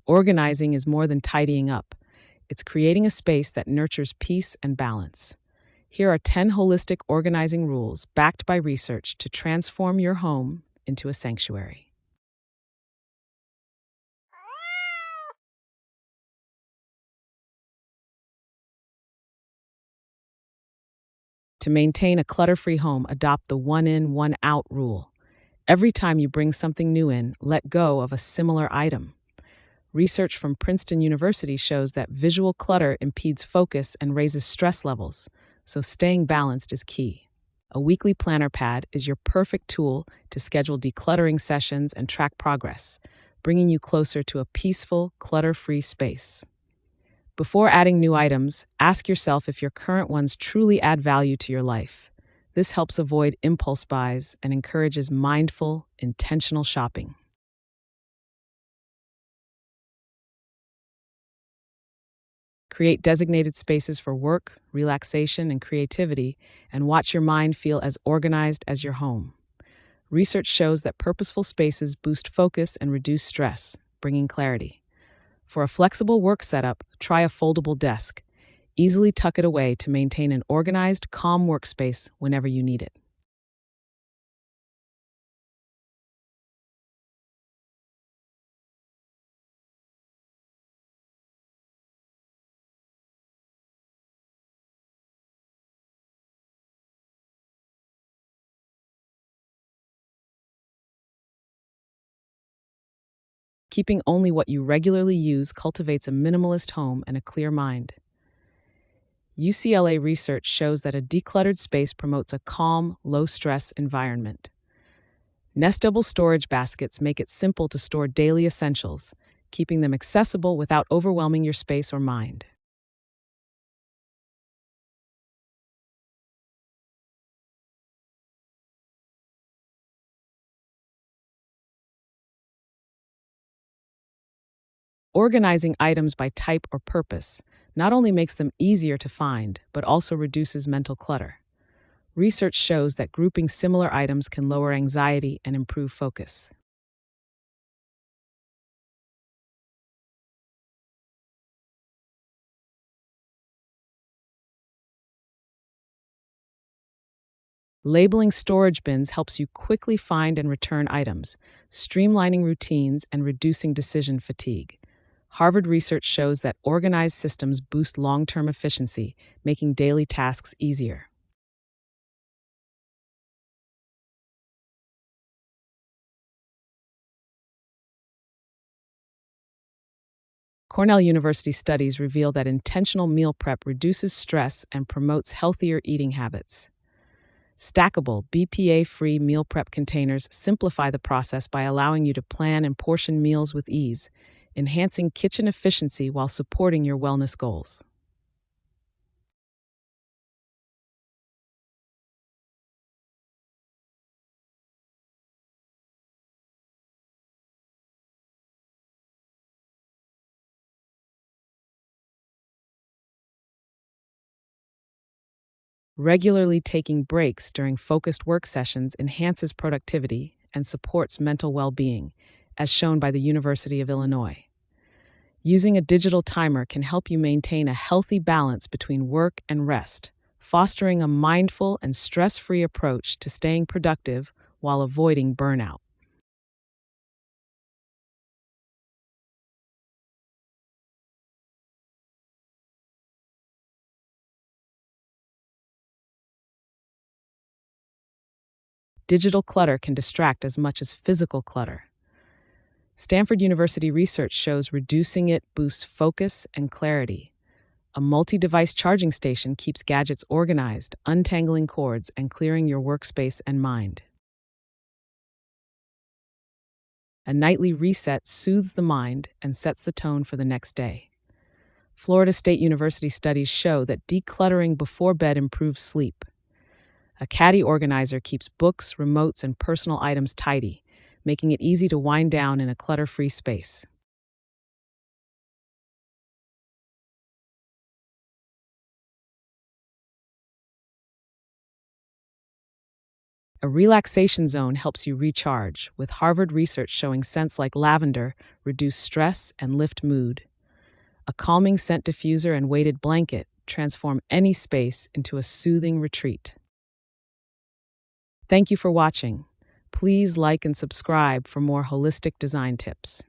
Organizing is more than tidying up. It's creating a space that nurtures peace and balance. Here are 10 holistic organizing rules backed by research to transform your home into a sanctuary. To maintain a clutter free home, adopt the one in, one out rule. Every time you bring something new in, let go of a similar item. Research from Princeton University shows that visual clutter impedes focus and raises stress levels, so staying balanced is key. A weekly planner pad is your perfect tool to schedule decluttering sessions and track progress, bringing you closer to a peaceful, clutter free space. Before adding new items, ask yourself if your current ones truly add value to your life. This helps avoid impulse buys and encourages mindful, intentional shopping. Create designated spaces for work, relaxation, and creativity, and watch your mind feel as organized as your home. Research shows that purposeful spaces boost focus and reduce stress, bringing clarity. For a flexible work setup, try a foldable desk. Easily tuck it away to maintain an organized, calm workspace whenever you need it. Keeping only what you regularly use cultivates a minimalist home and a clear mind. UCLA research shows that a decluttered space promotes a calm, low stress environment. Nestable storage baskets make it simple to store daily essentials, keeping them accessible without overwhelming your space or mind. Organizing items by type or purpose not only makes them easier to find, but also reduces mental clutter. Research shows that grouping similar items can lower anxiety and improve focus. Labeling storage bins helps you quickly find and return items, streamlining routines and reducing decision fatigue. Harvard research shows that organized systems boost long term efficiency, making daily tasks easier. Cornell University studies reveal that intentional meal prep reduces stress and promotes healthier eating habits. Stackable, BPA free meal prep containers simplify the process by allowing you to plan and portion meals with ease, enhancing kitchen efficiency while supporting your wellness goals. Regularly taking breaks during focused work sessions enhances productivity and supports mental well being, as shown by the University of Illinois. Using a digital timer can help you maintain a healthy balance between work and rest, fostering a mindful and stress free approach to staying productive while avoiding burnout. Digital clutter can distract as much as physical clutter. Stanford University research shows reducing it boosts focus and clarity. A multi device charging station keeps gadgets organized, untangling cords, and clearing your workspace and mind. A nightly reset soothes the mind and sets the tone for the next day. Florida State University studies show that decluttering before bed improves sleep. A caddy organizer keeps books, remotes, and personal items tidy, making it easy to wind down in a clutter free space. A relaxation zone helps you recharge, with Harvard research showing scents like lavender reduce stress and lift mood. A calming scent diffuser and weighted blanket transform any space into a soothing retreat. Thank you for watching. Please like and subscribe for more holistic design tips.